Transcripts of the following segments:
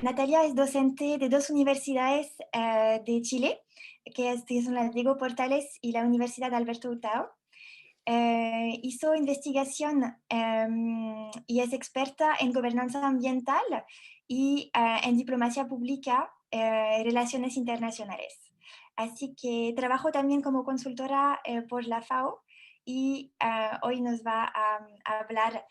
Natalia es docente de dos universidades de Chile, que son la Diego Portales y la Universidad Alberto Hurtado. Hizo investigación y es experta en gobernanza ambiental y en diplomacia pública, relaciones internacionales. Así que trabajo también como consultora por la FAO y hoy nos va a hablar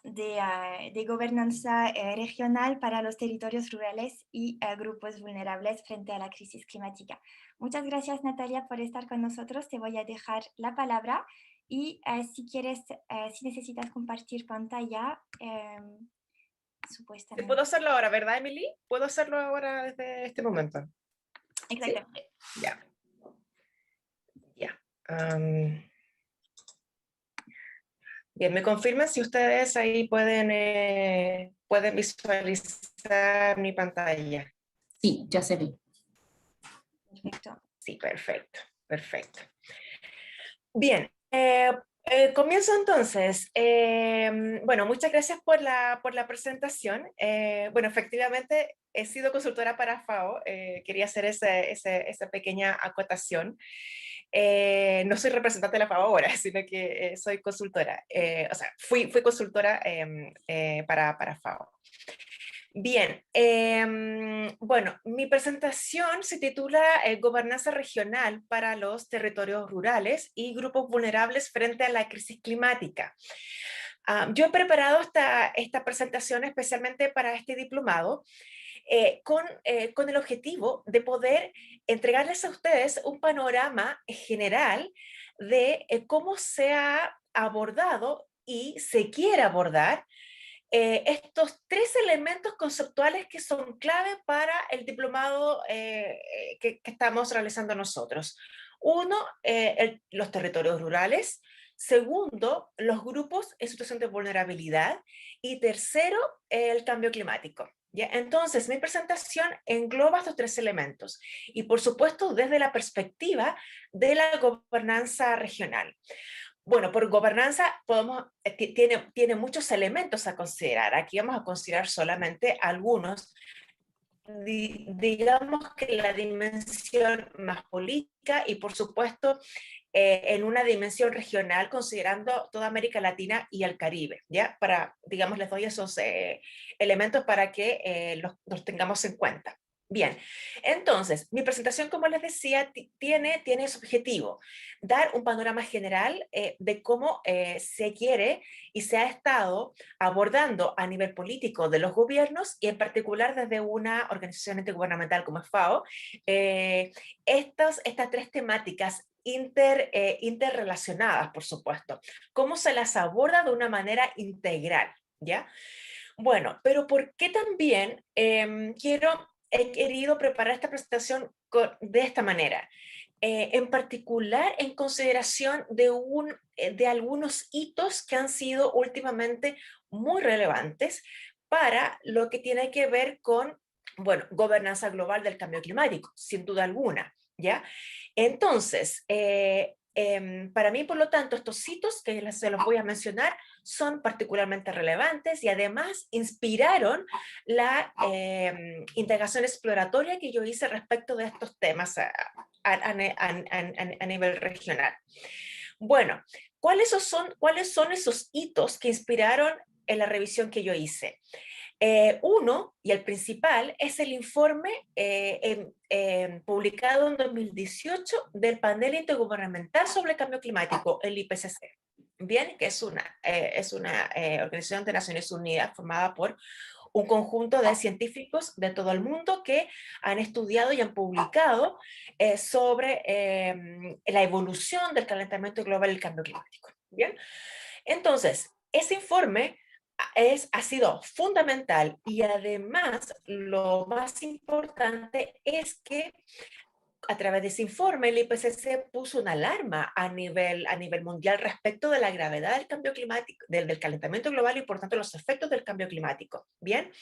de gobernanza regional para los territorios rurales y grupos vulnerables frente a la crisis climática. Muchas gracias, Natalia, por estar con nosotros. Te voy a dejar la palabra y si quieres, si necesitas compartir pantalla, supuestamente. Puedo hacerlo ahora, ¿verdad, Emily? ¿Puedo hacerlo ahora desde este momento? Exactamente. ¿Sí? Ya. Ya. Bien, me confirman si ustedes ahí pueden visualizar mi pantalla. Sí, ya se ve. Perfecto. Sí, perfecto, perfecto. Bien, comienzo entonces. Bueno, muchas gracias por la presentación. Bueno, efectivamente he sido consultora para FAO. Quería hacer esa pequeña acotación. No soy representante de la FAO ahora, sino que soy consultora. O sea, fui consultora para FAO. Bien, bueno, mi presentación se titula Gobernanza regional para los territorios rurales y grupos vulnerables frente a la crisis climática. Yo he preparado esta presentación especialmente para este diplomado con el objetivo de poder entregarles a ustedes un panorama general de cómo se ha abordado y se quiere abordar estos tres elementos conceptuales que son clave para el diplomado que estamos realizando nosotros. Uno, los territorios rurales. Segundo, los grupos en situación de vulnerabilidad. Y tercero, el cambio climático. ¿Ya? Entonces, mi presentación engloba estos tres elementos y, por supuesto, desde la perspectiva de la gobernanza regional. Bueno, por gobernanza tiene muchos elementos a considerar. Aquí vamos a considerar solamente algunos. Digamos que la dimensión más política y, por supuesto, en una dimensión regional, considerando toda América Latina y el Caribe, ¿ya? Digamos, les doy esos elementos para que los tengamos en cuenta. Bien, entonces, mi presentación, como les decía, tiene ese objetivo, dar un panorama general de cómo se quiere y se ha estado abordando a nivel político de los gobiernos y en particular desde una organización intergubernamental como es FAO, estas tres temáticas interrelacionadas, por supuesto. ¿Cómo se las aborda de una manera integral? ¿Ya? Bueno, pero ¿por qué también he querido preparar esta presentación de esta manera? En particular en consideración de algunos hitos que han sido últimamente muy relevantes para lo que tiene que ver con, bueno, gobernanza global del cambio climático, sin duda alguna, ¿ya? Entonces, para mí, por lo tanto, estos hitos que se los voy a mencionar son particularmente relevantes y además inspiraron la integración exploratoria que yo hice respecto de estos temas a nivel regional. Bueno, ¿cuáles son esos hitos que inspiraron en la revisión que yo hice? Uno, y el principal, es el informe publicado en 2018 del Panel Intergubernamental sobre el Cambio Climático, el IPCC. Bien, que es una organización de Naciones Unidas formada por un conjunto de científicos de todo el mundo que han estudiado y han publicado sobre la evolución del calentamiento global y el cambio climático. Bien, entonces, ese informe ha sido fundamental y además lo más importante es que a través de ese informe, el IPCC puso una alarma a nivel mundial respecto de la gravedad del cambio climático, del calentamiento global y por tanto los efectos del cambio climático. Bien,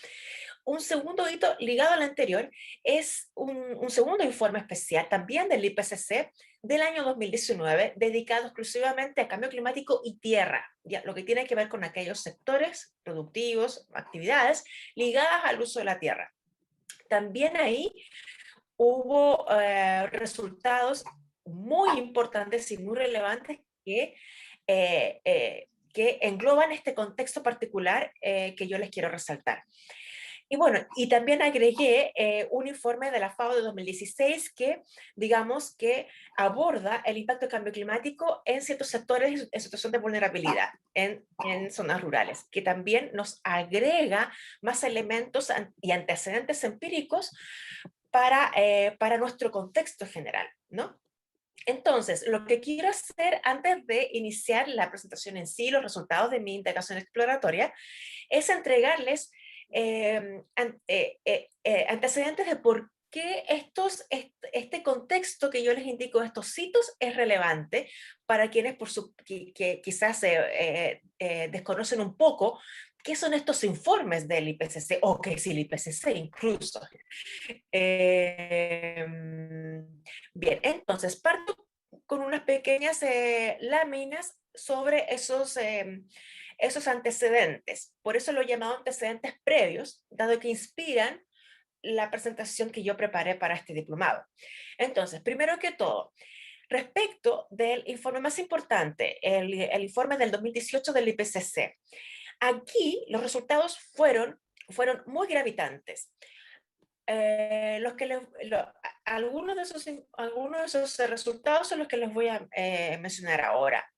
un segundo hito ligado al anterior es un segundo informe especial también del IPCC del año 2019 dedicado exclusivamente a cambio climático y tierra, ya, lo que tiene que ver con aquellos sectores productivos, actividades ligadas al uso de la tierra. También ahí hubo resultados muy importantes y muy relevantes que engloban este contexto particular que yo les quiero resaltar. Y bueno, y también agregué un informe de la FAO de 2016 que, digamos, que aborda el impacto del cambio climático en ciertos sectores en situación de vulnerabilidad, en zonas rurales, que también nos agrega más elementos y antecedentes empíricos para nuestro contexto general, ¿no? Entonces, lo que quiero hacer antes de iniciar la presentación en sí, los resultados de mi integración exploratoria, es entregarles antecedentes de por qué este contexto que yo les indico, estos hitos, es relevante para quienes que quizás desconocen un poco qué son estos informes del IPCC, o qué es el IPCC incluso. Bien, entonces parto con unas pequeñas láminas sobre esos antecedentes. Por eso lo he llamado antecedentes previos, dado que inspiran la presentación que yo preparé para este diplomado. Entonces, primero que todo, respecto del informe más importante, el informe del 2018 del IPCC, aquí los resultados fueron muy gravitantes. Algunos de esos resultados son los que les voy a mencionar ahora.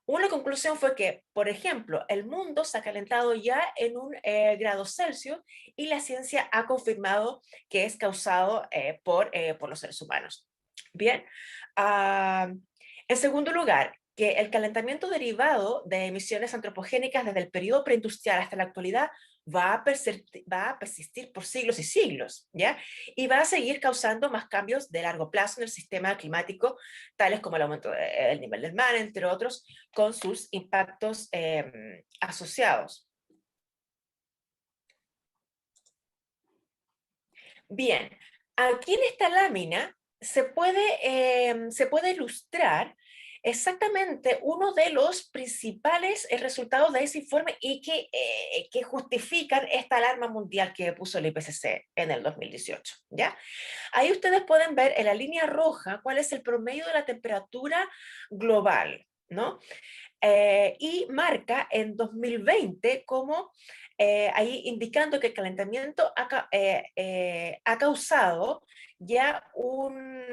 Una conclusión fue que, por ejemplo, el mundo se ha calentado ya en 1 grado Celsius y la ciencia ha confirmado que es causado por los seres humanos. Bien, uh, en segundo lugar, que el calentamiento derivado de emisiones antropogénicas desde el periodo preindustrial hasta la actualidad va a persistir por siglos y siglos, ¿ya? Y va a seguir causando más cambios de largo plazo en el sistema climático, tales como el aumento del nivel del mar, entre otros, con sus impactos asociados. Bien, aquí en esta lámina se puede ilustrar exactamente uno de los principales resultados de ese informe y que justifican esta alarma mundial que puso el IPCC en el 2018, ¿ya? Ahí ustedes pueden ver en la línea roja cuál es el promedio de la temperatura global, ¿no? Y marca en 2020 como ahí indicando que el calentamiento ha causado ya un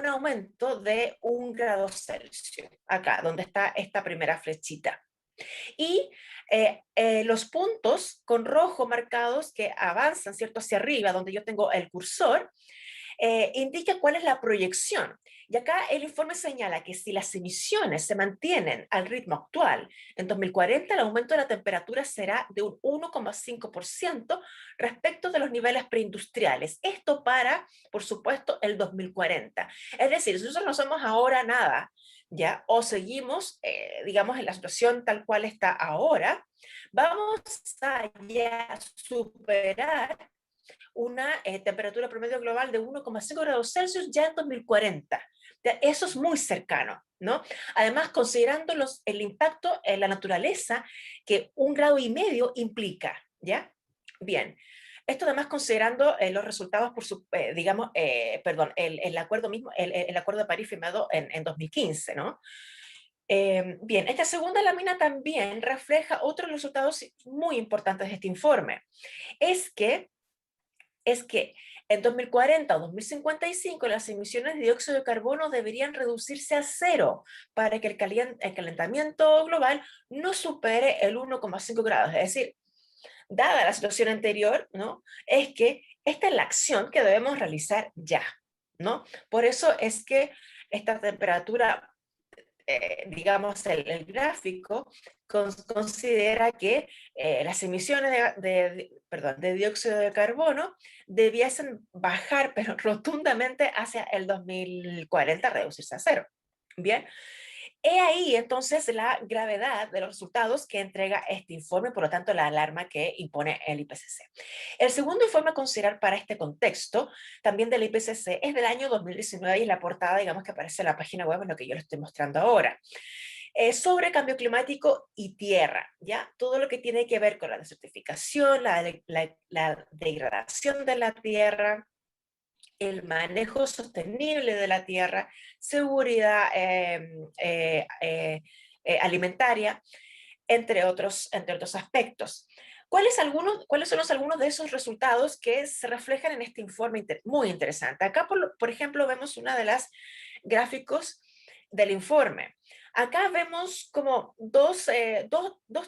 aumento de 1 grado Celsius, acá donde está esta primera flechita. Y los puntos con rojo marcados que avanzan, ¿cierto?, hacia arriba, donde yo tengo el cursor, indica cuál es la proyección. Y acá el informe señala que si las emisiones se mantienen al ritmo actual, en 2040 el aumento de la temperatura será de un 1,5% respecto de los niveles preindustriales. Esto para, por supuesto, el 2040. Es decir, si nosotros no somos ahora nada, ¿ya? O seguimos, digamos, en la situación tal cual está ahora, vamos a ya superar una temperatura promedio global de 1,5 grados Celsius ya en 2040. Eso es muy cercano, ¿no? Además, considerando el impacto en la naturaleza que 1,5 grados implica, ¿ya? Bien. Esto además considerando los resultados digamos, perdón, el acuerdo mismo, el acuerdo de París firmado en 2015, ¿no? Bien, esta segunda lámina también refleja otros resultados muy importantes de este informe. Es que en 2040 o 2055 las emisiones de dióxido de carbono deberían reducirse a 0 para que el calentamiento global no supere el 1,5 grados. Es decir, dada la situación anterior, ¿no?, es que esta es la acción que debemos realizar ya, ¿no? Por eso es que esta temperatura digamos, el gráfico considera que las emisiones perdón, de dióxido de carbono debiesen bajar, pero rotundamente hacia el 2040, reducirse a cero. Bien, he ahí entonces la gravedad de los resultados que entrega este informe, por lo tanto la alarma que impone el IPCC. El segundo informe a considerar para este contexto, también del IPCC, es del año 2019 y es la portada, digamos, que aparece en la página web, en lo que yo les estoy mostrando ahora. Sobre cambio climático y tierra, ¿ya? Todo lo que tiene que ver con la desertificación, la degradación de la tierra, el manejo sostenible de la tierra, seguridad alimentaria, entre otros aspectos. ¿Cuáles son algunos de esos resultados que se reflejan en este informe muy interesante? Acá, por ejemplo, vemos una de las gráficos del informe. Acá vemos como dos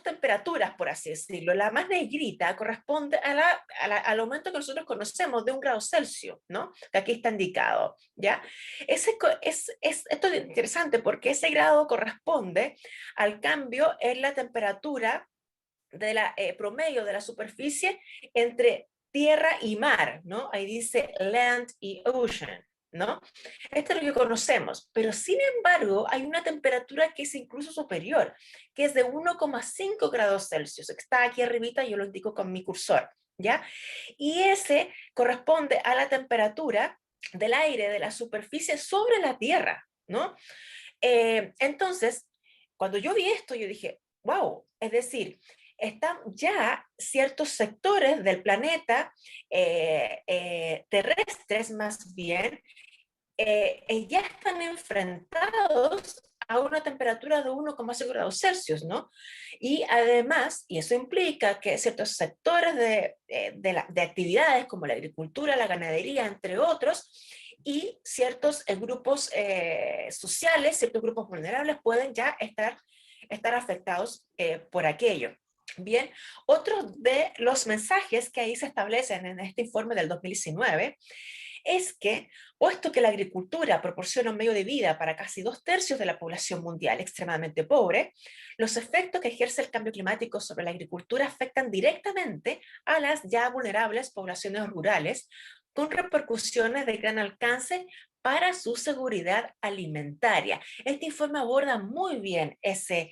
temperaturas, por así decirlo. La más negrita corresponde al aumento que nosotros conocemos de 1 grado Celsius, ¿no? Que aquí está indicado, ¿ya? Esto es interesante porque ese grado corresponde al cambio en la temperatura de la promedio de la superficie entre tierra y mar, ¿no? Ahí dice land y ocean, ¿no? Esto es lo que conocemos, pero sin embargo hay una temperatura que es incluso superior, que es de 1,5 grados Celsius, está aquí arribita, yo lo indico con mi cursor, ¿ya? Y ese corresponde a la temperatura del aire de la superficie sobre la tierra, ¿no? Entonces, cuando yo vi esto, yo dije, wow, es decir, están ya ciertos sectores del planeta, terrestres más bien, ya están enfrentados a una temperatura de 1,5 grados Celsius, ¿no? Y además, y eso implica que ciertos sectores de actividades como la agricultura, la ganadería, entre otros, y ciertos grupos sociales, ciertos grupos vulnerables pueden ya estar afectados por aquello. Bien, otro de los mensajes que ahí se establecen en este informe del 2019 es que, puesto que la agricultura proporciona un medio de vida para casi 2/3 de la población mundial extremadamente pobre, los efectos que ejerce el cambio climático sobre la agricultura afectan directamente a las ya vulnerables poblaciones rurales, con repercusiones de gran alcance para su seguridad alimentaria. Este informe aborda muy bien ese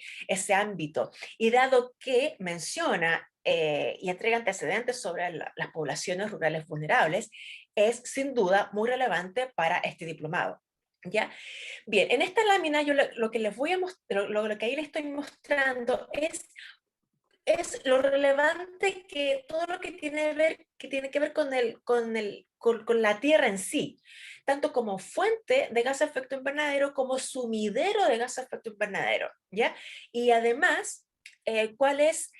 ámbito y dado que menciona y entrega antecedentes sobre las poblaciones rurales vulnerables, es sin duda muy relevante para este diplomado. ¿Ya? Bien, en esta lámina yo lo que les voy a mostrar, lo que ahí les estoy mostrando es lo relevante que todo lo que tiene que ver con la Tierra en sí, tanto como fuente de gas de efecto invernadero como sumidero de gas de efecto invernadero, ¿ya? Y además, cuál es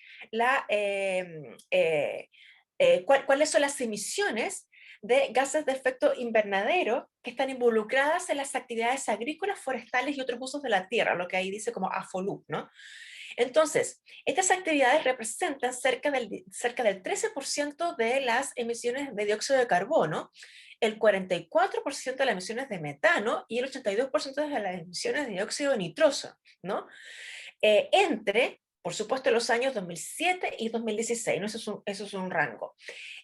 cuáles son las emisiones de gases de efecto invernadero que están involucradas en las actividades agrícolas, forestales y otros usos de la tierra, lo que ahí dice como AFOLU, ¿no? Entonces, estas actividades representan cerca del 13% de las emisiones de dióxido de carbono, el 44% de las emisiones de metano y el 82% de las emisiones de dióxido de nitroso, ¿no? Por supuesto, los años 2007 y 2016, ¿no? Eso es un rango.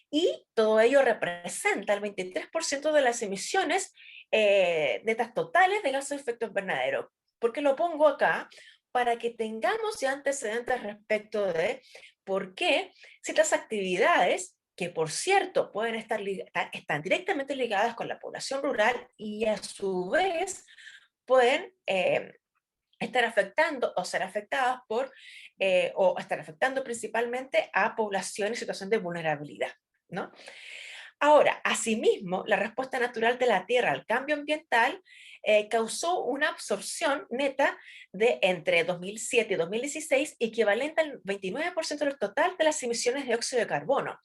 Y todo ello representa el 23% de las emisiones netas totales de gases de efecto invernadero. ¿Por qué lo pongo acá? Para que tengamos ya antecedentes respecto de por qué ciertas actividades, que por cierto están directamente ligadas con la población rural y a su vez pueden estar afectando o ser afectadas o estar afectando principalmente a población en situación de vulnerabilidad, ¿no? Ahora, asimismo, la respuesta natural de la Tierra al cambio ambiental causó una absorción neta de entre 2007 y 2016 equivalente al 29% del total de las emisiones de dióxido de carbono.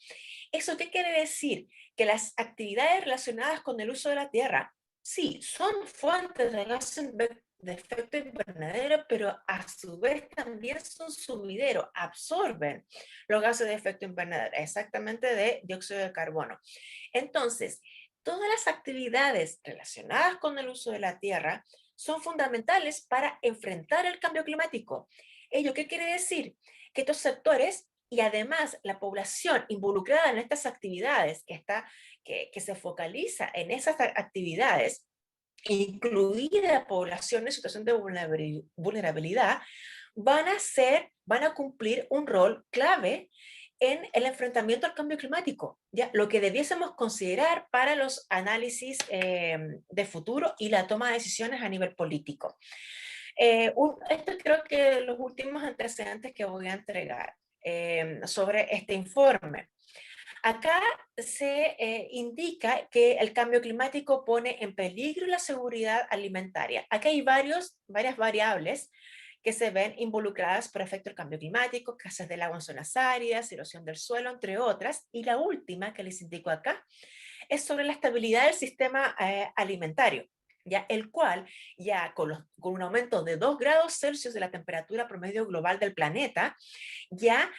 ¿Eso qué quiere decir? Que las actividades relacionadas con el uso de la Tierra, sí, son fuentes de gases de efecto invernadero, pero a su vez también son sumideros, absorben los gases de efecto invernadero, exactamente de dióxido de carbono. Entonces, todas las actividades relacionadas con el uso de la tierra son fundamentales para enfrentar el cambio climático. ¿Ello qué quiere decir? Que estos sectores y además la población involucrada en estas actividades, que se focaliza en esas actividades, incluida población en situación de vulnerabilidad, van a cumplir un rol clave en el enfrentamiento al cambio climático, ¿ya? Lo que debiésemos considerar para los análisis de futuro y la toma de decisiones a nivel político. Esto creo que los últimos antecedentes que voy a entregar sobre este informe. Acá se indica que el cambio climático pone en peligro la seguridad alimentaria. Aquí hay varias variables que se ven involucradas por efecto del cambio climático, escasez del agua en zonas áridas, erosión del suelo, entre otras. Y la última que les indico acá es sobre la estabilidad del sistema alimentario, ¿ya? El cual, ya con un aumento de 2 grados Celsius de la temperatura promedio global del planeta, ya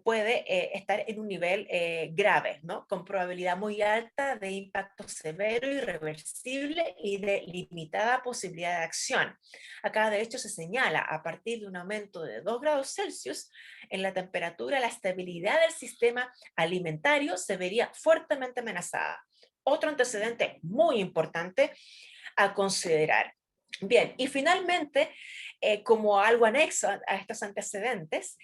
puede estar en un nivel grave, ¿no? Con probabilidad muy alta de impacto severo, irreversible y de limitada posibilidad de acción. Acá, de hecho, se señala a partir de un aumento de 2 grados Celsius en la temperatura, la estabilidad del sistema alimentario se vería fuertemente amenazada. Otro antecedente muy importante a considerar. Bien, y finalmente, como algo anexo a estos antecedentes,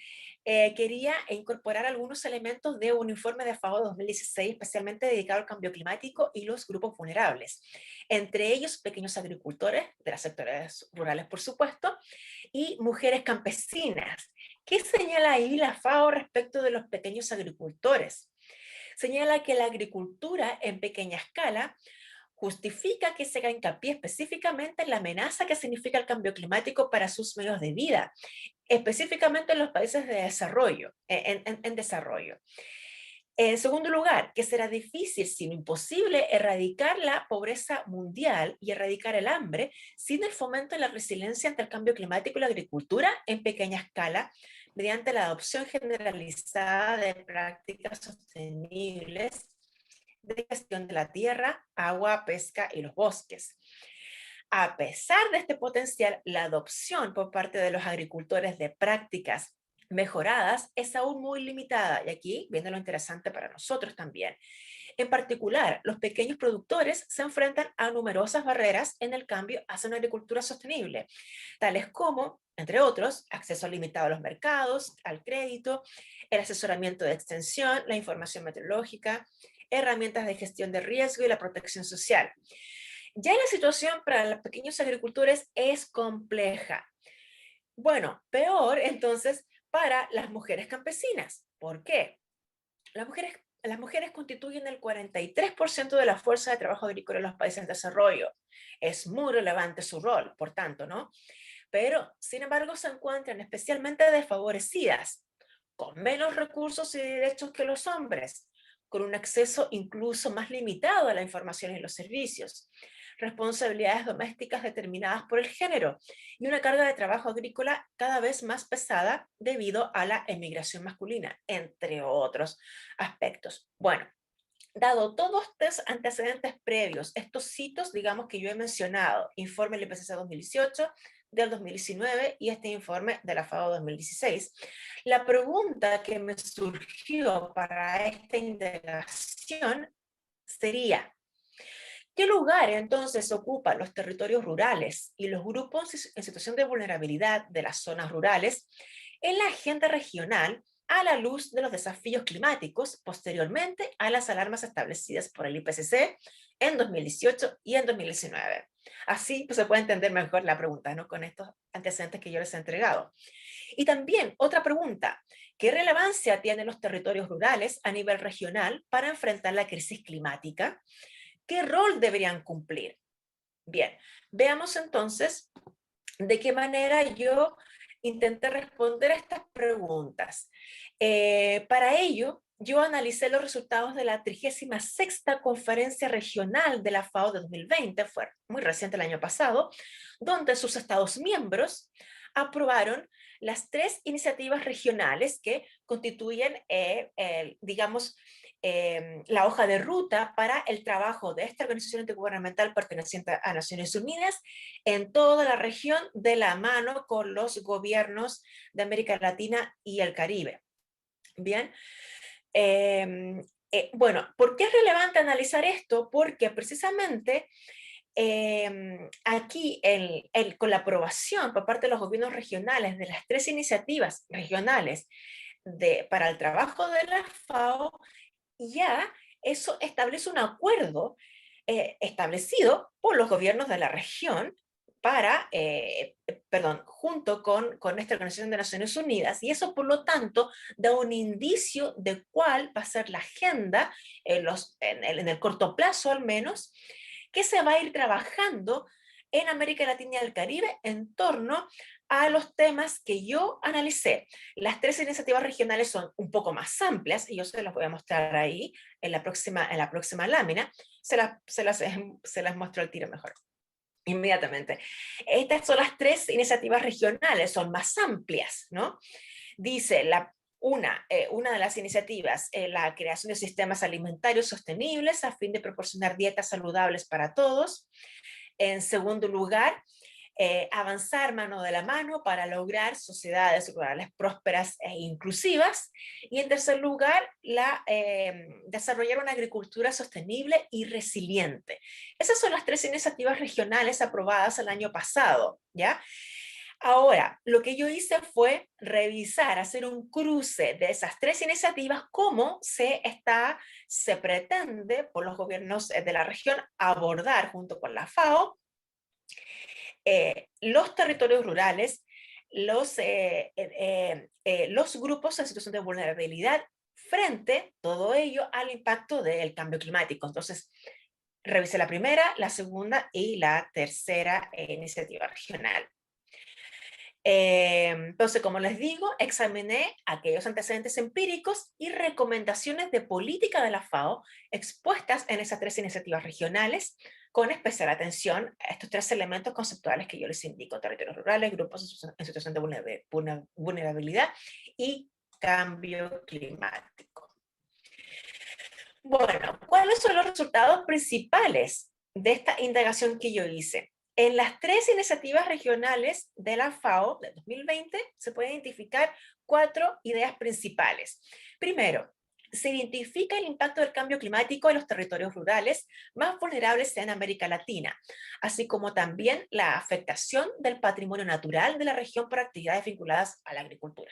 quería incorporar algunos elementos de un informe de FAO 2016 especialmente dedicado al cambio climático y los grupos vulnerables, entre ellos pequeños agricultores de los sectores rurales, por supuesto, y mujeres campesinas. ¿Qué señala ahí la FAO respecto de los pequeños agricultores? Señala que la agricultura en pequeña escala justifica que se haga hincapié específicamente en la amenaza que significa el cambio climático para sus medios de vida, específicamente en los países de desarrollo, en desarrollo. En segundo lugar, que será difícil, sino imposible, erradicar la pobreza mundial y erradicar el hambre sin el fomento de la resiliencia ante el cambio climático y la agricultura en pequeña escala, mediante la adopción generalizada de prácticas sostenibles de gestión de la tierra, agua, pesca y los bosques. A pesar de este potencial, la adopción por parte de los agricultores de prácticas mejoradas es aún muy limitada. Y aquí viene lo interesante para nosotros también. En particular, los pequeños productores se enfrentan a numerosas barreras en el cambio hacia una agricultura sostenible, tales como, entre otros, acceso limitado a los mercados, al crédito, el asesoramiento de extensión, la información meteorológica, herramientas de gestión de riesgo y la protección social. Ya la situación para los pequeños agricultores es compleja. Bueno, peor entonces para las mujeres campesinas. ¿Por qué? Las mujeres constituyen el 43% de la fuerza de trabajo agrícola en los países en desarrollo. Es muy relevante su rol, por tanto, ¿no? Pero, sin embargo, se encuentran especialmente desfavorecidas, con menos recursos y derechos que los hombres, con un acceso incluso más limitado a la información y los servicios, responsabilidades domésticas determinadas por el género y una carga de trabajo agrícola cada vez más pesada debido a la emigración masculina, entre otros aspectos. Bueno, dado todos estos antecedentes previos, estos hitos, digamos, que yo he mencionado, informe del IPCC 2018, del 2019 y este informe de la FAO 2016, la pregunta que me surgió para esta indagación sería, ¿qué lugar entonces ocupan los territorios rurales y los grupos en situación de vulnerabilidad de las zonas rurales en la agenda regional a la luz de los desafíos climáticos posteriormente a las alarmas establecidas por el IPCC en 2018 y en 2019? Así pues, se puede entender mejor la pregunta, ¿no? Con estos antecedentes que yo les he entregado. Y también otra pregunta, ¿qué relevancia tienen los territorios rurales a nivel regional para enfrentar la crisis climática? ¿Qué rol deberían cumplir? Bien, veamos entonces de qué manera yo intenté responder a estas preguntas. Para ello, yo analicé los resultados de la 36ª Conferencia Regional de la FAO de 2020, fue muy reciente el año pasado, donde sus estados miembros aprobaron las 3 iniciativas regionales que constituyen, digamos, la hoja de ruta para el trabajo de esta organización intergubernamental perteneciente a Naciones Unidas en toda la región de la mano con los gobiernos de América Latina y el Caribe. Bien. Bueno, ¿por qué es relevante analizar esto? Porque precisamente aquí con la aprobación por parte de los gobiernos regionales de las 3 iniciativas regionales para el trabajo de la FAO, ya eso establece un acuerdo establecido por los gobiernos de la región para, junto con esta Organización de Naciones Unidas, y eso por lo tanto da un indicio de cuál va a ser la agenda en el corto plazo al menos, que se va a ir trabajando en América Latina y el Caribe en torno a los temas que yo analicé. Las 3 iniciativas regionales son un poco más amplias, y yo se las voy a mostrar ahí en la próxima lámina. Se las muestro al tiro mejor, inmediatamente. Estas son las 3 iniciativas regionales, son más amplias, ¿no? Dice una de las iniciativas, la creación de sistemas alimentarios sostenibles a fin de proporcionar dietas saludables para todos. En segundo lugar, avanzar mano de la mano para lograr sociedades rurales prósperas e inclusivas. Y en tercer lugar, desarrollar una agricultura sostenible y resiliente. Esas son las 3 iniciativas regionales aprobadas el año pasado, ¿ya? Ahora, lo que yo hice fue revisar, hacer un cruce de esas 3 iniciativas, cómo se pretende por los gobiernos de la región abordar junto con la FAO los territorios rurales, los grupos en situación de vulnerabilidad frente, todo ello, al impacto del cambio climático. Entonces, revisé la primera, la segunda y la tercera iniciativa regional. Entonces, como les digo, examiné aquellos antecedentes empíricos y recomendaciones de política de la FAO expuestas en esas 3 iniciativas regionales, con especial atención a estos 3 elementos conceptuales que yo les indico: territorios rurales, grupos en situación de vulnerabilidad y cambio climático. Bueno, ¿cuáles son los resultados principales de esta indagación que yo hice? En las 3 iniciativas regionales de la FAO de 2020 se pueden identificar 4 ideas principales. Primero, se identifica el impacto del cambio climático en los territorios rurales más vulnerables en América Latina, así como también la afectación del patrimonio natural de la región por actividades vinculadas a la agricultura.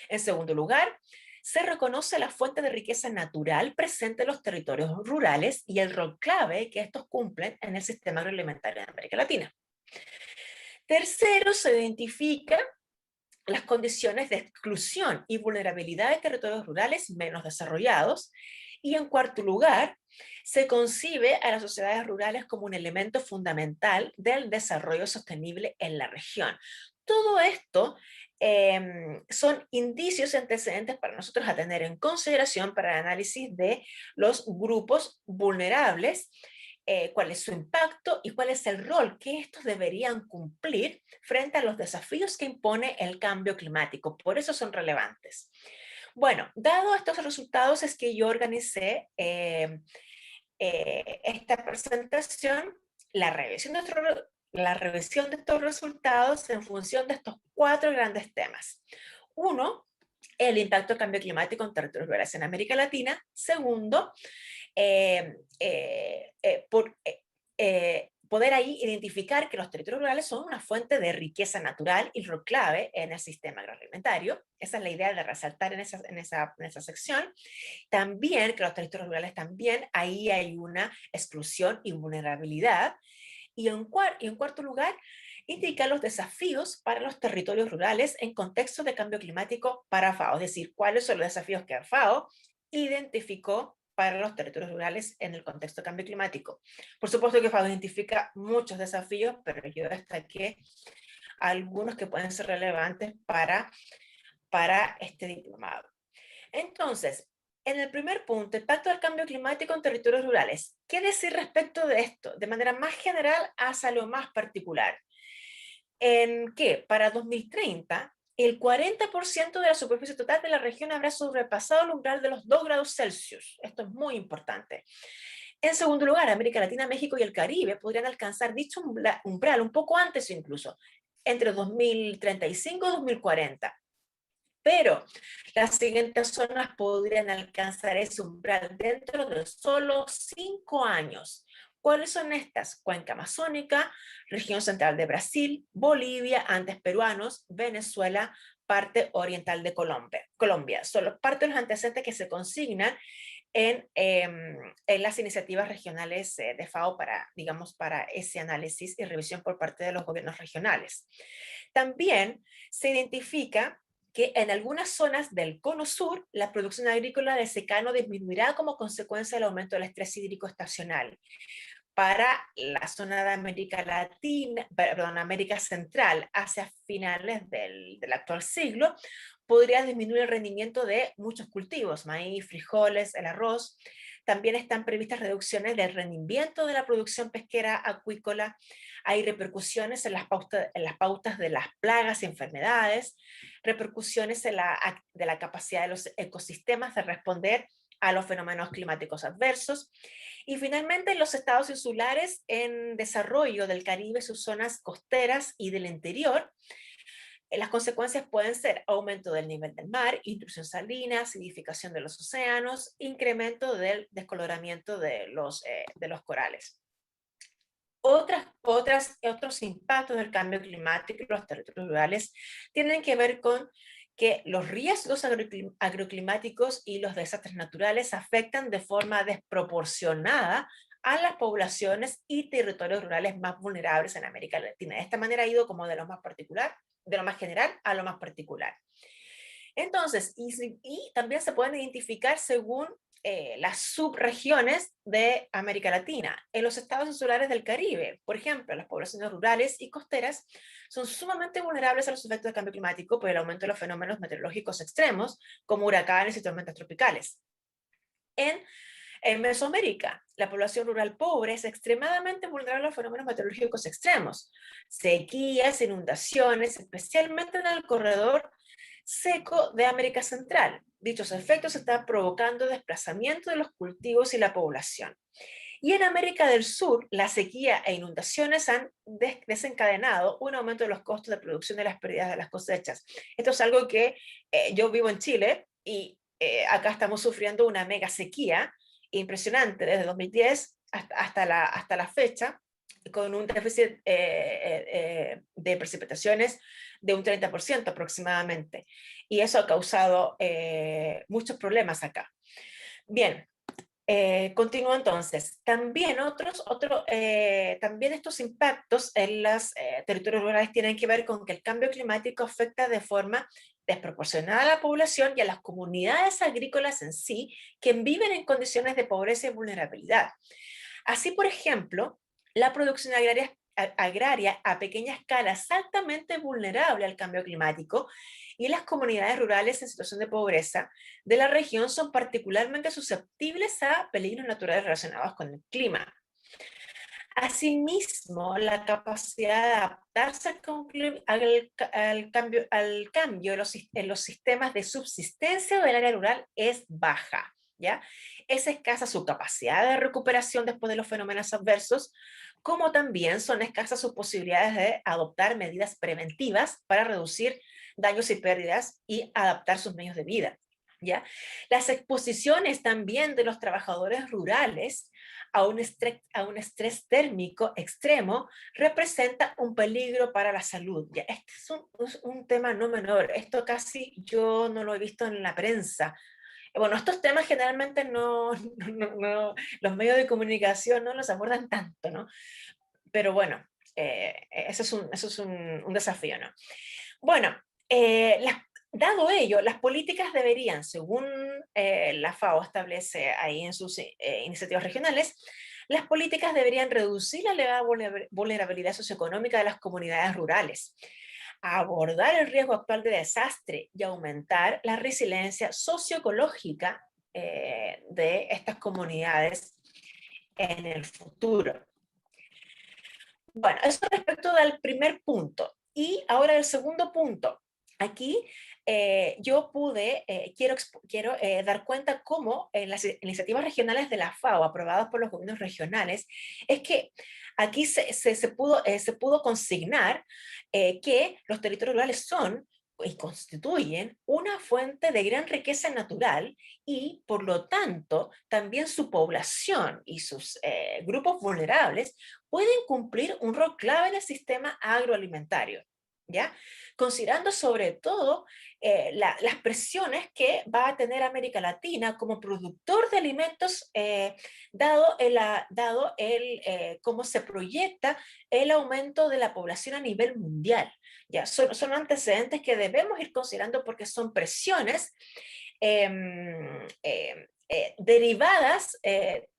En segundo lugar, se reconoce la fuente de riqueza natural presente en los territorios rurales y el rol clave que estos cumplen en el sistema agroalimentario de América Latina. Tercero, se identifica las condiciones de exclusión y vulnerabilidad de territorios rurales menos desarrollados. Y en cuarto lugar, se concibe a las sociedades rurales como un elemento fundamental del desarrollo sostenible en la región. Todo esto son indicios y antecedentes para nosotros a tener en consideración para el análisis de los grupos vulnerables, cuál es su impacto y cuál es el rol que estos deberían cumplir frente a los desafíos que impone el cambio climático. Por eso son relevantes. Bueno, dado estos resultados es que yo organicé esta presentación, la revisión de estos resultados en función de estos 4 grandes temas. Uno, el impacto del cambio climático en territorios rurales en América Latina. Segundo, poder ahí identificar que los territorios rurales son una fuente de riqueza natural y rol clave en el sistema agroalimentario. Esa es la idea de resaltar en esa sección. También que los territorios rurales también ahí hay una exclusión y vulnerabilidad. Y en cuarto lugar, indicar los desafíos para los territorios rurales en contexto de cambio climático para FAO, es decir, cuáles son los desafíos que FAO identificó para los territorios rurales en el contexto de cambio climático. Por supuesto que FAO identifica muchos desafíos, pero yo destaqué algunos que pueden ser relevantes para este diplomado. Entonces, en el primer punto, impacto del cambio climático en territorios rurales. ¿Qué decir respecto de esto? De manera más general hacia lo más particular. En que para 2030 el 40% de la superficie total de la región habrá sobrepasado el umbral de los 2 grados Celsius. Esto es muy importante. En segundo lugar, América Latina, México y el Caribe podrían alcanzar dicho umbral un poco antes incluso, entre 2035 y 2040. Pero las siguientes zonas podrían alcanzar ese umbral dentro de solo 5 años. ¿Cuáles son estas? Cuenca amazónica, región central de Brasil, Bolivia, Andes peruanos, Venezuela, parte oriental de Colombia. Son parte de los antecedentes que se consignan en las iniciativas regionales de FAO para, digamos, para ese análisis y revisión por parte de los gobiernos regionales. También se identifica que en algunas zonas del cono sur la producción agrícola de secano disminuirá como consecuencia del aumento del estrés hídrico estacional. Para la zona de América Latina, perdón, América Central, hacia finales del actual siglo, podría disminuir el rendimiento de muchos cultivos, maíz, frijoles, el arroz. También están previstas reducciones del rendimiento de la producción pesquera acuícola. Hay repercusiones en las pautas de las plagas y enfermedades, repercusiones de la capacidad de los ecosistemas de responder a los fenómenos climáticos adversos. Y finalmente, en los estados insulares en desarrollo del Caribe, sus zonas costeras y del interior, las consecuencias pueden ser aumento del nivel del mar, intrusión salina, acidificación de los océanos, incremento del descoloramiento de los corales. Otros impactos del cambio climático en los territorios rurales tienen que ver con que los riesgos agroclimáticos y los desastres naturales afectan de forma desproporcionada a las poblaciones y territorios rurales más vulnerables en América Latina. De esta manera ha ido como de lo más general a lo más particular. Entonces, y también se pueden identificar según las subregiones de América Latina. En los estados insulares del Caribe, por ejemplo, las poblaciones rurales y costeras son sumamente vulnerables a los efectos del cambio climático por el aumento de los fenómenos meteorológicos extremos, como huracanes y tormentas tropicales. En Mesoamérica, la población rural pobre es extremadamente vulnerable a los fenómenos meteorológicos extremos, sequías, inundaciones, especialmente en el corredor seco de América Central. Dichos efectos están provocando desplazamiento de los cultivos y la población. Y en América del Sur, la sequía e inundaciones han desencadenado un aumento de los costos de producción y las pérdidas de las cosechas. Esto es algo que yo vivo en Chile y acá estamos sufriendo una mega sequía impresionante desde 2010 hasta la fecha, con un déficit de precipitaciones de un 30% aproximadamente. Y eso ha causado muchos problemas acá. Bien, continúo entonces. También también estos impactos en los territorios rurales tienen que ver con que el cambio climático afecta de forma desproporcionada a la población y a las comunidades agrícolas en sí, que viven en condiciones de pobreza y vulnerabilidad. Así, por ejemplo, la producción agraria a pequeña escala es altamente vulnerable al cambio climático y las comunidades rurales en situación de pobreza de la región son particularmente susceptibles a peligros naturales relacionados con el clima. Asimismo, la capacidad de adaptarse al cambio en los sistemas de subsistencia del área rural es baja. ¿Ya? Es escasa su capacidad de recuperación después de los fenómenos adversos, como también son escasas sus posibilidades de adoptar medidas preventivas para reducir daños y pérdidas y adaptar sus medios de vida. ¿Ya? Las exposiciones también de los trabajadores rurales a un estrés térmico extremo representa un peligro para la salud. ¿Ya? Este es un tema no menor. Esto casi yo no lo he visto en la prensa. Bueno, estos temas generalmente los medios de comunicación no los abordan tanto, ¿no? Pero bueno, eso es un desafío, ¿no? Bueno, dado ello, las políticas deberían, según la FAO establece ahí en sus iniciativas regionales, las políticas deberían reducir la elevada vulnerabilidad socioeconómica de las comunidades rurales, abordar el riesgo actual de desastre y aumentar la resiliencia socioecológica de estas comunidades en el futuro. Bueno, eso respecto del primer punto. Y ahora el segundo punto. aquí yo quiero dar cuenta cómo en las iniciativas regionales de la FAO, aprobadas por los gobiernos regionales, es que aquí se pudo consignar que los territorios rurales son y constituyen una fuente de gran riqueza natural y, por lo tanto, también su población y sus grupos vulnerables pueden cumplir un rol clave en el sistema agroalimentario, ¿ya? Considerando sobre todo las presiones que va a tener América Latina como productor de alimentos, dado cómo se proyecta el aumento de la población a nivel mundial. Ya, son antecedentes que debemos ir considerando porque son presiones derivadas,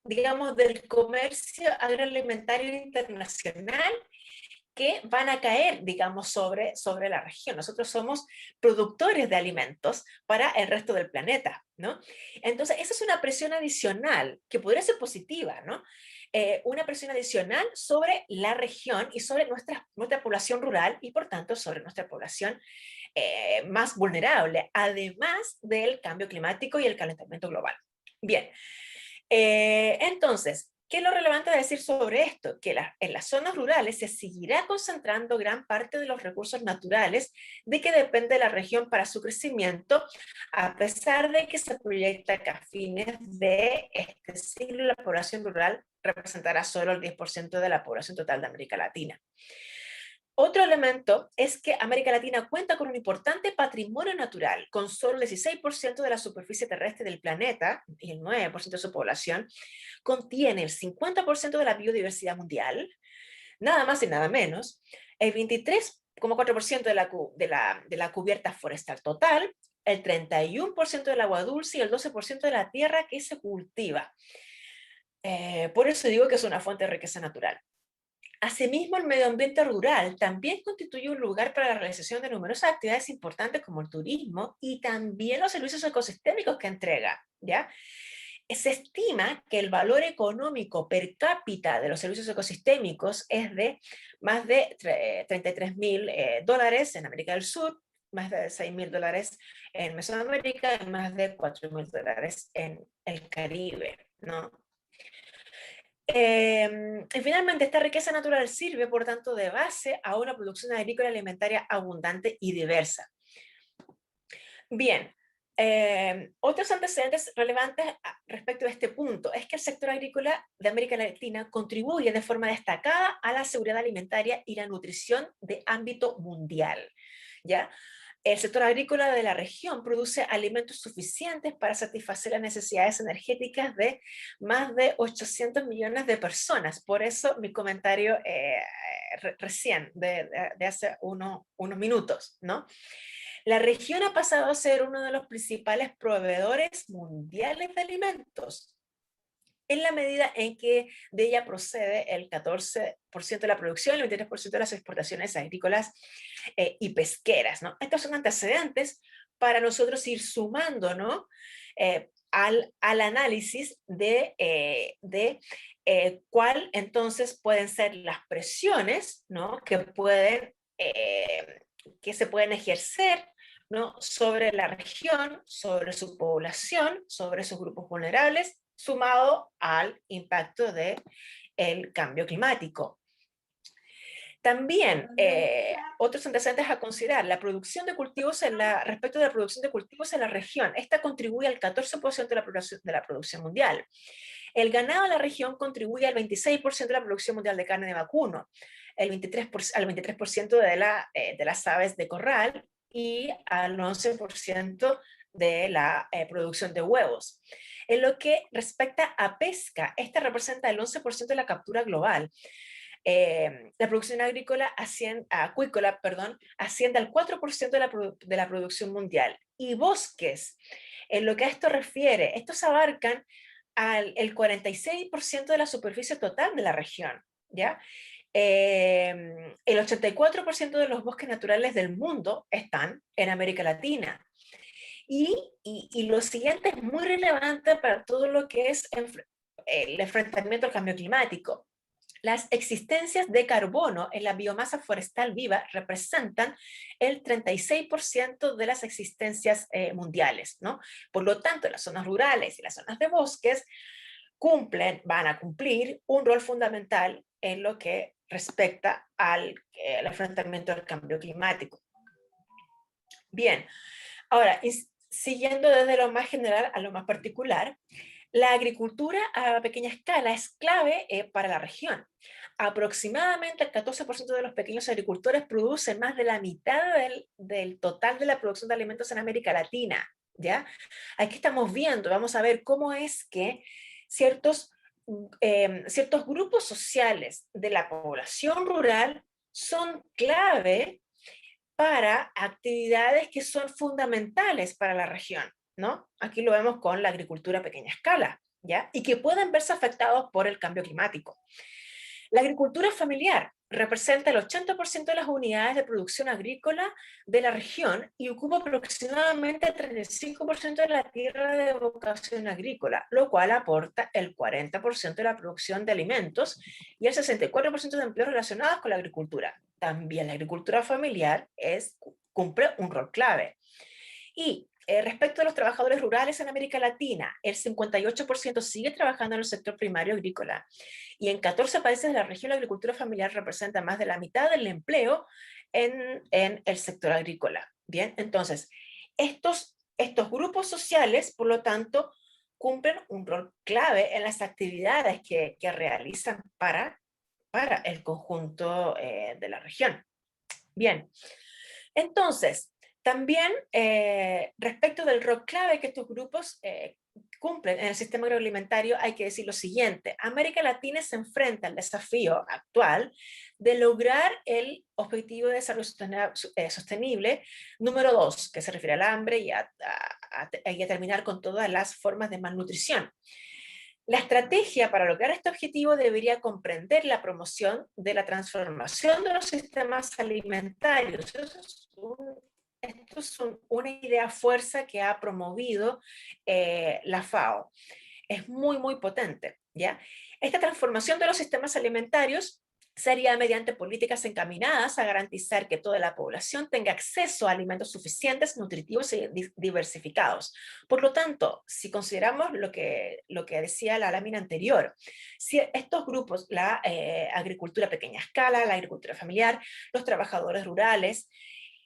digamos, del comercio agroalimentario internacional que van a caer, digamos, sobre la región. Nosotros somos productores de alimentos para el resto del planeta, ¿no? Entonces, esa es una presión adicional que podría ser positiva, ¿no? Una presión adicional sobre la región y sobre nuestra población rural y, por tanto, sobre nuestra población más vulnerable, además del cambio climático y el calentamiento global. Bien, entonces, ¿qué es lo relevante de decir sobre esto? Que en las zonas rurales se seguirá concentrando gran parte de los recursos naturales de que depende la región para su crecimiento, a pesar de que se proyecta que a fines de este siglo la población rural representará solo el 10% de la población total de América Latina. Otro elemento es que América Latina cuenta con un importante patrimonio natural, con solo el 16% de la superficie terrestre del planeta y el 9% de su población, contiene el 50% de la biodiversidad mundial, nada más y nada menos, el 23,4% de la cubierta forestal total, el 31% del agua dulce y el 12% de la tierra que se cultiva. Por eso digo que es una fuente de riqueza natural. Asimismo, el medio ambiente rural también constituye un lugar para la realización de numerosas actividades importantes como el turismo y también los servicios ecosistémicos que entrega, ¿ya? Se estima que el valor económico per cápita de los servicios ecosistémicos es de más de $33.000 en América del Sur, más de $6.000 en Mesoamérica y más de $4.000 en el Caribe, ¿no? Y finalmente, esta riqueza natural sirve, por tanto, de base a una producción agrícola y alimentaria abundante y diversa. Bien, otros antecedentes relevantes respecto a este punto es que el sector agrícola de América Latina contribuye de forma destacada a la seguridad alimentaria y la nutrición de ámbito mundial, ¿ya? El sector agrícola de la región produce alimentos suficientes para satisfacer las necesidades energéticas de más de 800 millones de personas. Por eso mi comentario recién, de hace unos minutos, ¿no? La región ha pasado a ser uno de los principales proveedores mundiales de alimentos, en la medida en que de ella procede el 14% de la producción y el 23% de las exportaciones agrícolas y pesqueras, ¿no? Estos son antecedentes para nosotros ir sumando, ¿no? Al análisis de cuál entonces pueden ser las presiones, ¿no? Que se pueden ejercer, ¿no? Sobre la región, sobre su población, sobre sus grupos vulnerables, sumado al impacto del cambio climático. También, otros antecedentes a considerar, la producción de cultivos respecto de la producción de cultivos en la región. Esta contribuye al 14% de la producción mundial. El ganado de la región contribuye al 26% de la producción mundial de carne de vacuno, al 23% de las aves de corral y al 11% de la producción de huevos. En lo que respecta a pesca, esta representa el 11% de la captura global. La producción acuícola asciende al 4% de la producción mundial. Y bosques, en lo que a esto refiere, estos abarcan el 46% de la superficie total de la región, ¿ya? El 84% de los bosques naturales del mundo están en América Latina. Y lo siguiente es muy relevante para todo lo que es el enfrentamiento al cambio climático. las existencias de carbono en la biomasa forestal viva representan el 36% de las existencias mundiales, ¿no? Por lo tanto, las zonas rurales y las zonas de bosques van a cumplir un rol fundamental en lo que respecta al enfrentamiento del cambio climático. Bien, ahora, siguiendo desde lo más general a lo más particular, la agricultura a pequeña escala es clave para la región. Aproximadamente el 14% de los pequeños agricultores producen más de la mitad del total de la producción de alimentos en América Latina, ¿ya? Aquí estamos viendo, vamos a ver cómo es que ciertos grupos sociales de la población rural son clave para actividades que son fundamentales para la región, ¿no? Aquí lo vemos con la agricultura a pequeña escala, ¿ya? Y que pueden verse afectados por el cambio climático. La agricultura familiar representa el 80% de las unidades de producción agrícola de la región y ocupa aproximadamente el 35% de la tierra de vocación agrícola, lo cual aporta el 40% de la producción de alimentos y el 64% de empleos relacionados con la agricultura. También la agricultura familiar cumple un rol clave. Y respecto a los trabajadores rurales en América Latina, el 58% sigue trabajando en el sector primario agrícola. Y en 14 países de la región, la agricultura familiar representa más de la mitad del empleo en el sector agrícola. Bien, entonces, estos grupos sociales, por lo tanto, cumplen un rol clave en las actividades que realizan para el conjunto de la región. Bien, entonces, también respecto del rol clave que estos grupos cumplen en el sistema agroalimentario, hay que decir lo siguiente: América Latina se enfrenta al desafío actual de lograr el Objetivo de Desarrollo Sostenible número 2, que se refiere al hambre y a terminar con todas las formas de malnutrición. La estrategia para lograr este objetivo debería comprender la promoción de la transformación de los sistemas alimentarios. Esto es una idea fuerza que ha promovido la FAO. Es muy, muy potente, ¿ya? Esta transformación de los sistemas alimentarios sería mediante políticas encaminadas a garantizar que toda la población tenga acceso a alimentos suficientes, nutritivos y diversificados. Por lo tanto, si consideramos lo que decía la lámina anterior, si estos grupos, la agricultura a pequeña escala, la agricultura familiar, los trabajadores rurales,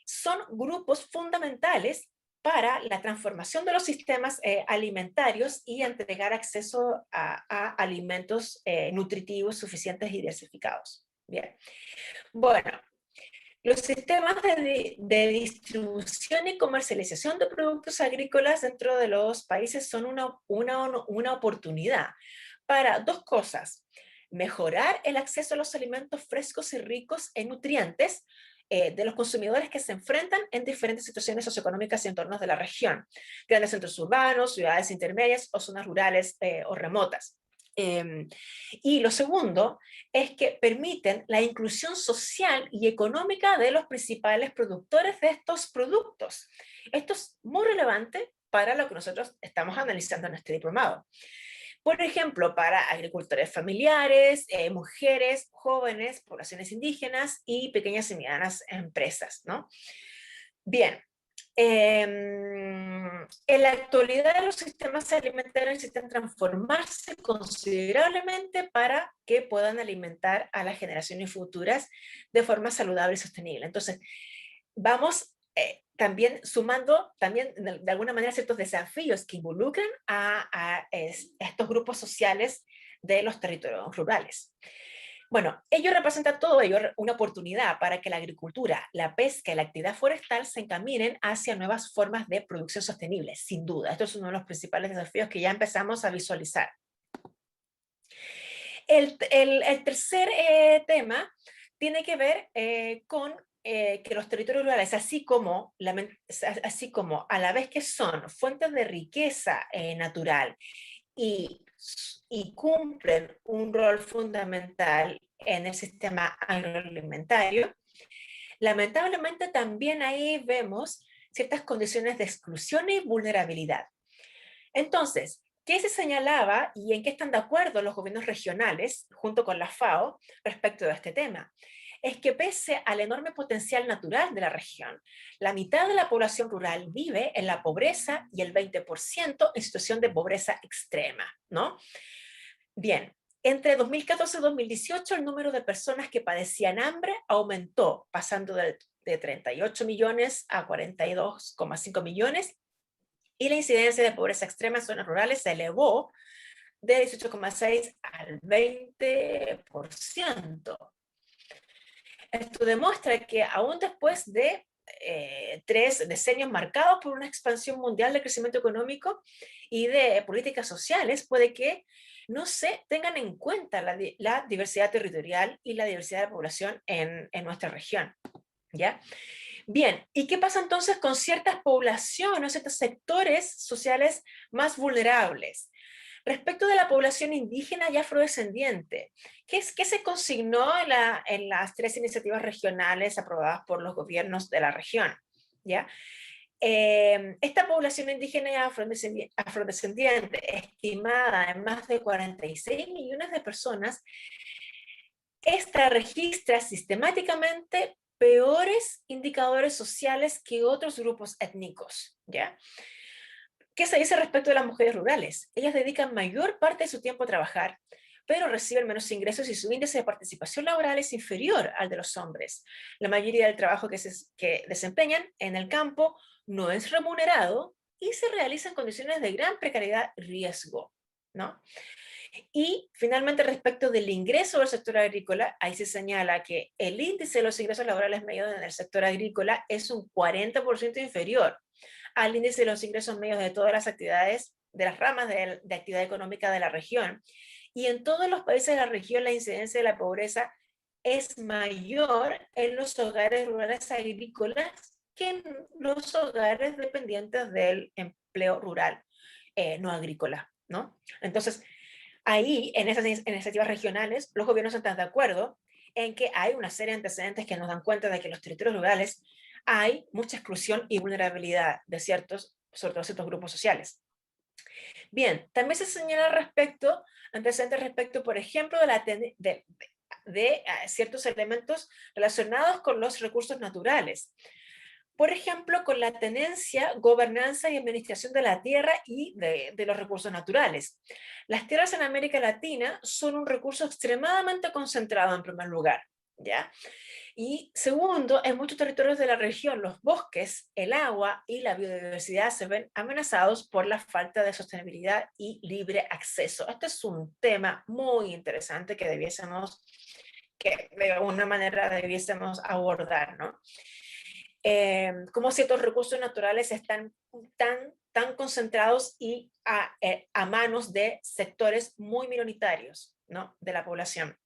son grupos fundamentales para la transformación de los sistemas alimentarios y entregar acceso a alimentos nutritivos suficientes y diversificados. Bien. Bueno, los sistemas de distribución y comercialización de productos agrícolas dentro de los países son una oportunidad para dos cosas: mejorar el acceso a los alimentos frescos y ricos en nutrientes de los consumidores que se enfrentan en diferentes situaciones socioeconómicas y entornos de la región, grandes centros urbanos, ciudades intermedias o zonas rurales o remotas. Y lo segundo es que permiten la inclusión social y económica de los principales productores de estos productos. Esto es muy relevante para lo que nosotros estamos analizando en este diplomado. Por ejemplo, para agricultores familiares, mujeres, jóvenes, poblaciones indígenas y pequeñas y medianas empresas, ¿no? Bien, en la actualidad los sistemas alimentarios necesitan transformarse considerablemente para que puedan alimentar a las generaciones futuras de forma saludable y sostenible. Entonces, vamos también sumando también de alguna manera ciertos desafíos que involucran a estos grupos sociales de los territorios rurales. Bueno, ello representa todo ello una oportunidad para que la agricultura, la pesca y la actividad forestal se encaminen hacia nuevas formas de producción sostenible, sin duda. Esto es uno de los principales desafíos que ya empezamos a visualizar. El tercer tema tiene que ver con que los territorios rurales, así como a la vez que son fuentes de riqueza natural y cumplen un rol fundamental en el sistema agroalimentario, lamentablemente también ahí vemos ciertas condiciones de exclusión y vulnerabilidad. Entonces, ¿Qué se señalaba y en qué están de acuerdo los gobiernos regionales, junto con la FAO, respecto de este tema? Es que pese al enorme potencial natural de la región, la mitad de la población rural vive en la pobreza y el 20% en situación de pobreza extrema, ¿no? Bien, entre 2014 y 2018 el número de personas que padecían hambre aumentó, pasando de 38 millones a 42,5 millones, y la incidencia de pobreza extrema en zonas rurales se elevó de 18,6 al 20%. Esto demuestra que aún después de 3 decenios marcados por una expansión mundial de crecimiento económico y de políticas sociales, puede que no se tengan en cuenta la diversidad territorial y la diversidad de población en nuestra región, ¿ya? Bien, ¿y qué pasa entonces con ciertas poblaciones, ciertos sectores sociales más vulnerables? Respecto de la población indígena y afrodescendiente, ¿qué se consignó en las 3 iniciativas regionales aprobadas por los gobiernos de la región? ¿Ya? Esta población indígena y afrodescendiente, estimada en más de 46 millones de personas, esta registra sistemáticamente peores indicadores sociales que otros grupos étnicos, ¿ya? ¿Qué se dice respecto de las mujeres rurales? Ellas dedican mayor parte de su tiempo a trabajar, pero reciben menos ingresos y su índice de participación laboral es inferior al de los hombres. La mayoría del trabajo que desempeñan en el campo no es remunerado y se realiza en condiciones de gran precariedad y riesgo, ¿no? Y finalmente, respecto del ingreso del sector agrícola, ahí se señala que el índice de los ingresos laborales medios en el sector agrícola es un 40% inferior al índice de los ingresos medios de todas las actividades, de las ramas de actividad económica de la región. Y en todos los países de la región la incidencia de la pobreza es mayor en los hogares rurales agrícolas que en los hogares dependientes del empleo rural no agrícola, ¿no? Entonces, ahí, en esas iniciativas regionales, los gobiernos están de acuerdo en que hay una serie de antecedentes que nos dan cuenta de que en los territorios rurales hay mucha exclusión y vulnerabilidad de sobre todo ciertos grupos sociales. Bien, también se señala antecedentes respecto, por ejemplo, de ciertos elementos relacionados con los recursos naturales. Por ejemplo, con la tenencia, gobernanza y administración de la tierra y de los recursos naturales. Las tierras en América Latina son un recurso extremadamente concentrado en primer lugar, ¿ya? Y segundo, en muchos territorios de la región, los bosques, el agua y la biodiversidad se ven amenazados por la falta de sostenibilidad y libre acceso. Este es un tema muy interesante que de alguna manera debiésemos abordar, ¿no? Cómo ciertos recursos naturales están tan concentrados y a manos de sectores muy minoritarios, ¿no?, de la población.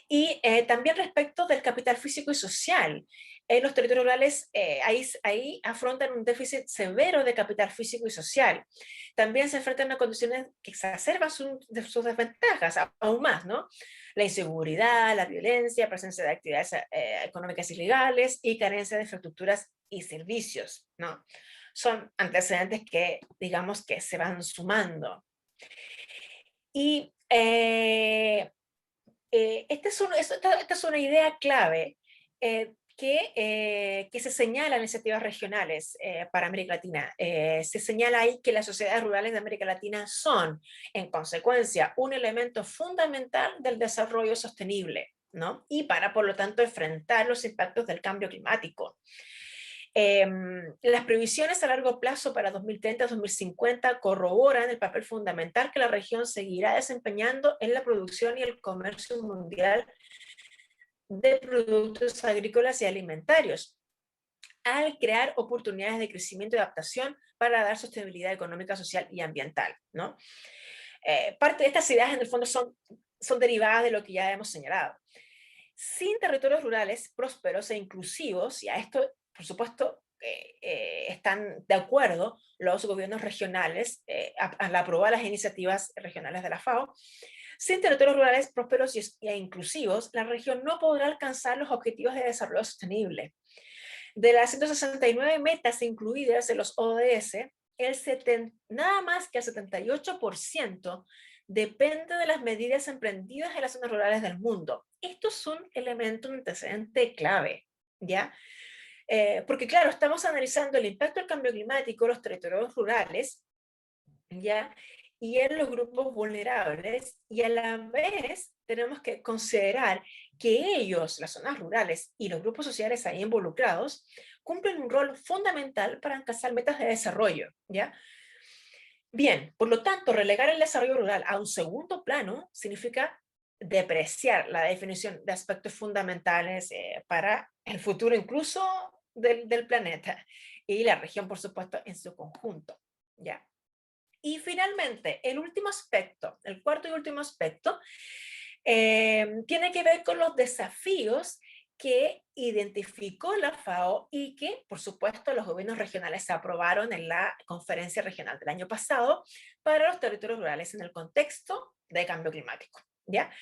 Y también respecto del capital físico y social. Los territorios rurales ahí afrontan un déficit severo de capital físico y social. También se enfrentan a condiciones que exacerban sus desventajas aún más, ¿no? La inseguridad, la violencia, presencia de actividades económicas ilegales y carencia de infraestructuras y servicios, ¿no? Son antecedentes que, digamos, que se van sumando. Y esta es una idea clave que se señala en iniciativas regionales para América Latina. Se señala ahí que las sociedades rurales de América Latina son, en consecuencia, un elemento fundamental del desarrollo sostenible, ¿no? Y para, por lo tanto, enfrentar los impactos del cambio climático. Las previsiones a largo plazo para 2030-2050 corroboran el papel fundamental que la región seguirá desempeñando en la producción y el comercio mundial de productos agrícolas y alimentarios, al crear oportunidades de crecimiento y adaptación para dar sostenibilidad económica, social y ambiental, ¿no? Parte de estas ideas, en el fondo, son derivadas de lo que ya hemos señalado. Sin territorios rurales prósperos e inclusivos, y a esto, por supuesto, están de acuerdo los gobiernos regionales al aprobar las iniciativas regionales de la FAO. Sin territorios rurales prósperos e inclusivos, la región no podrá alcanzar los objetivos de desarrollo sostenible. De las 169 metas incluidas en los ODS, nada más que el 78% depende de las medidas emprendidas en las zonas rurales del mundo. Esto es un elemento, un antecedente clave, ¿ya? Porque claro, estamos analizando el impacto del cambio climático en los territorios rurales, ¿ya? Y en los grupos vulnerables, y a la vez tenemos que considerar que ellos, las zonas rurales y los grupos sociales ahí involucrados, cumplen un rol fundamental para alcanzar metas de desarrollo, ¿ya? Bien, por lo tanto, relegar el desarrollo rural a un segundo plano significa depreciar la definición de aspectos fundamentales para el futuro incluso del planeta y la región, por supuesto, en su conjunto, ¿ya? Y finalmente, el último aspecto, el cuarto y último aspecto, tiene que ver con los desafíos que identificó la FAO y que, por supuesto, los gobiernos regionales aprobaron en la conferencia regional del año pasado para los territorios rurales en el contexto de cambio climático, ¿ya?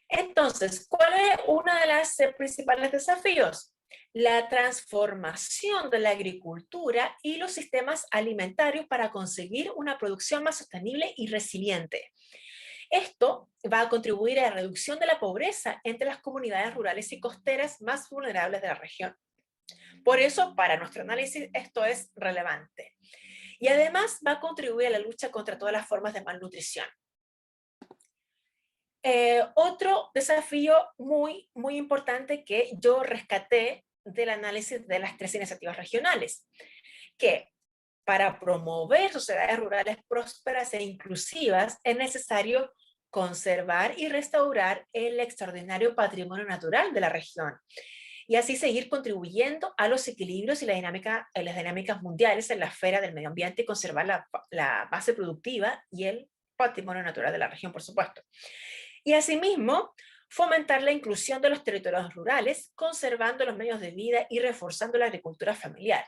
Entonces, ¿cuál es uno de los principales desafíos? La transformación de la agricultura y los sistemas alimentarios para conseguir una producción más sostenible y resiliente. Esto va a contribuir a la reducción de la pobreza entre las comunidades rurales y costeras más vulnerables de la región. Por eso, para nuestro análisis, esto es relevante. Y además va a contribuir a la lucha contra todas las formas de malnutrición. Otro desafío muy importante que yo rescaté del análisis de las 3 iniciativas regionales, que para promover sociedades rurales prósperas e inclusivas es necesario conservar y restaurar el extraordinario patrimonio natural de la región y así seguir contribuyendo a los equilibrios y las dinámicas mundiales en la esfera del medio ambiente y conservar la base productiva y el patrimonio natural de la región, por supuesto. Y asimismo, fomentar la inclusión de los territorios rurales, conservando los medios de vida y reforzando la agricultura familiar.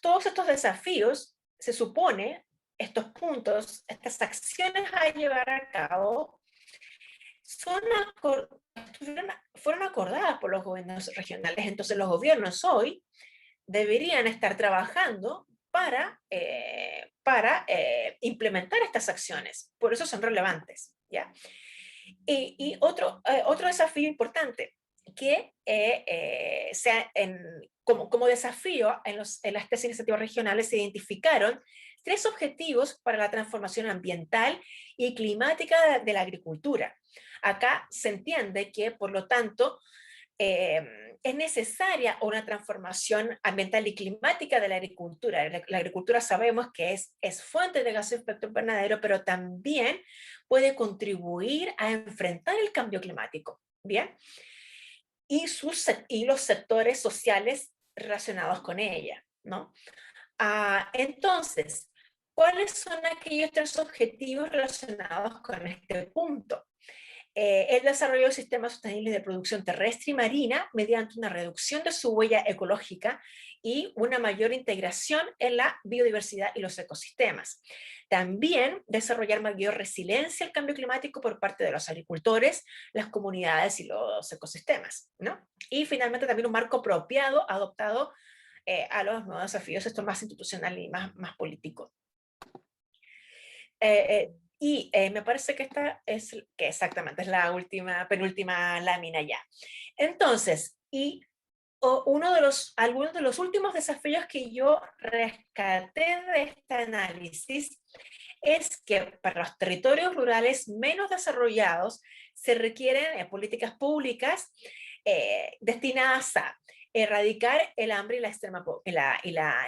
Todos estos desafíos, se supone, estos puntos, estas acciones a llevar a cabo, fueron acordadas por los gobiernos regionales. Entonces los gobiernos hoy deberían estar trabajando para implementar estas acciones. Por eso son relevantes, ¿ya? Y otro desafío importante que como desafío en las 3 iniciativas regionales se identificaron 3 objetivos para la transformación ambiental y climática de la agricultura. Acá se entiende que, por lo tanto, es necesaria una transformación ambiental y climática de la agricultura. La agricultura sabemos que es fuente de gases de efecto invernadero, pero también puede contribuir a enfrentar el cambio climático, ¿bien? Y los sectores sociales relacionados con ella, ¿no? Entonces, ¿cuáles son aquellos 3 objetivos relacionados con este punto? El desarrollo de sistemas sostenibles de producción terrestre y marina mediante una reducción de su huella ecológica y una mayor integración en la biodiversidad y los ecosistemas. También desarrollar mayor resiliencia al cambio climático por parte de los agricultores, las comunidades y los ecosistemas, ¿no? Y finalmente también un marco apropiado adoptado a los nuevos desafíos, esto más institucional y más político. Y me parece que esta que exactamente es la penúltima lámina ya. Entonces, algunos de los últimos desafíos que yo rescaté de este análisis es que para los territorios rurales menos desarrollados se requieren políticas públicas destinadas a erradicar el hambre y la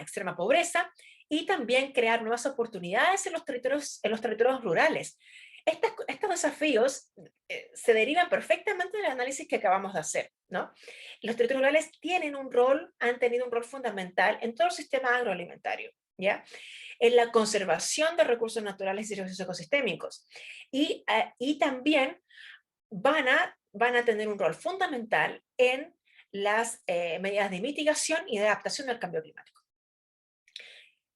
extrema pobreza, y también crear nuevas oportunidades en los territorios rurales. Estos desafíos se derivan perfectamente del análisis que acabamos de hacer, ¿no? Los territorios rurales han tenido un rol fundamental en todo el sistema agroalimentario, ¿ya? En la conservación de recursos naturales y servicios ecosistémicos. Y también van a tener un rol fundamental en las medidas de mitigación y de adaptación al cambio climático.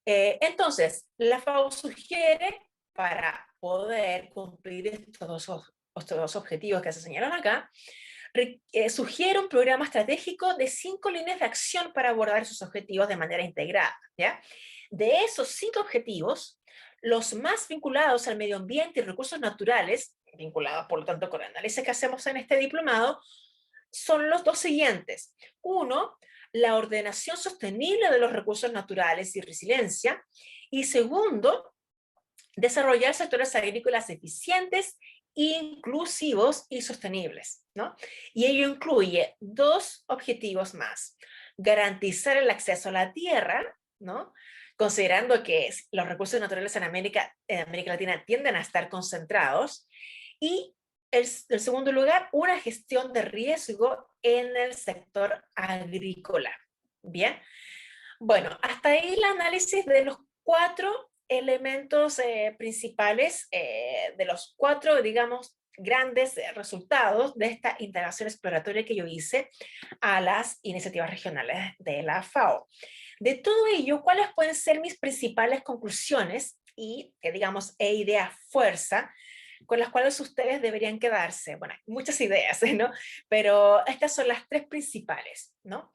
Entonces, la FAO sugiere, para poder cumplir estos dos objetivos que se señalan acá, sugiere un programa estratégico de 5 líneas de acción para abordar esos objetivos de manera integrada, ¿ya? De esos 5 objetivos, los más vinculados al medio ambiente y recursos naturales, vinculados por lo tanto con el análisis que hacemos en este diplomado, son los dos siguientes. Uno, la ordenación sostenible de los recursos naturales y resiliencia. Y segundo, desarrollar sectores agrícolas eficientes, inclusivos y sostenibles, ¿no? Y ello incluye 2 objetivos más. Garantizar el acceso a la tierra, ¿no? Considerando que los recursos naturales en América Latina tienden a estar concentrados. Y en segundo lugar, una gestión de riesgo en el sector agrícola. Bien, bueno, hasta ahí el análisis de los 4 elementos principales, de los 4, digamos, grandes resultados de esta integración exploratoria que yo hice a las iniciativas regionales de la FAO. De todo ello, ¿cuáles pueden ser mis principales conclusiones y, digamos, ideas fuerza con las cuales ustedes deberían quedarse? Bueno, hay muchas ideas, ¿no? Pero estas son las 3 principales, ¿no?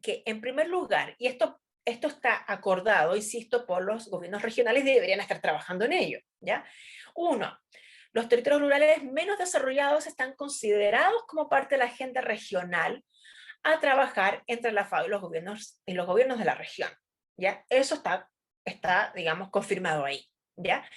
Que en primer lugar, y esto está acordado, insisto, por los gobiernos regionales y deberían estar trabajando en ello, ¿ya? Uno, los territorios rurales menos desarrollados están considerados como parte de la agenda regional a trabajar entre la FAO y los gobiernos de la región, ¿ya? Eso está, digamos, confirmado ahí, ¿ya?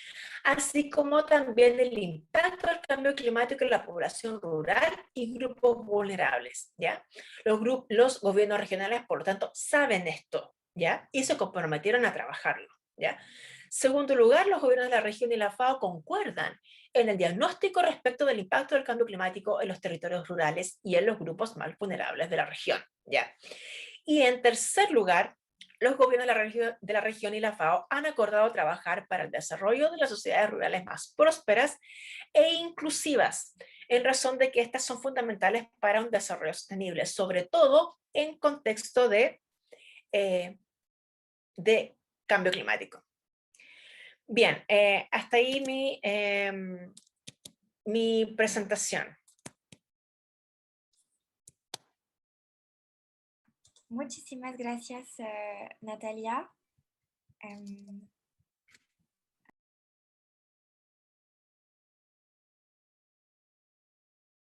Así como también el impacto del cambio climático en la población rural y grupos vulnerables, ¿ya? Los gobiernos regionales, por lo tanto, saben esto, ¿ya? Y se comprometieron a trabajarlo, ¿ya? Segundo lugar, los gobiernos de la región y la FAO concuerdan en el diagnóstico respecto del impacto del cambio climático en los territorios rurales y en los grupos más vulnerables de la región, ¿ya? Y en tercer lugar, los gobiernos de la región y la FAO han acordado trabajar para el desarrollo de las sociedades rurales más prósperas e inclusivas, en razón de que estas son fundamentales para un desarrollo sostenible, sobre todo en contexto eh, de cambio climático. Bien, hasta ahí mi presentación. Muchísimas gracias, Natalia.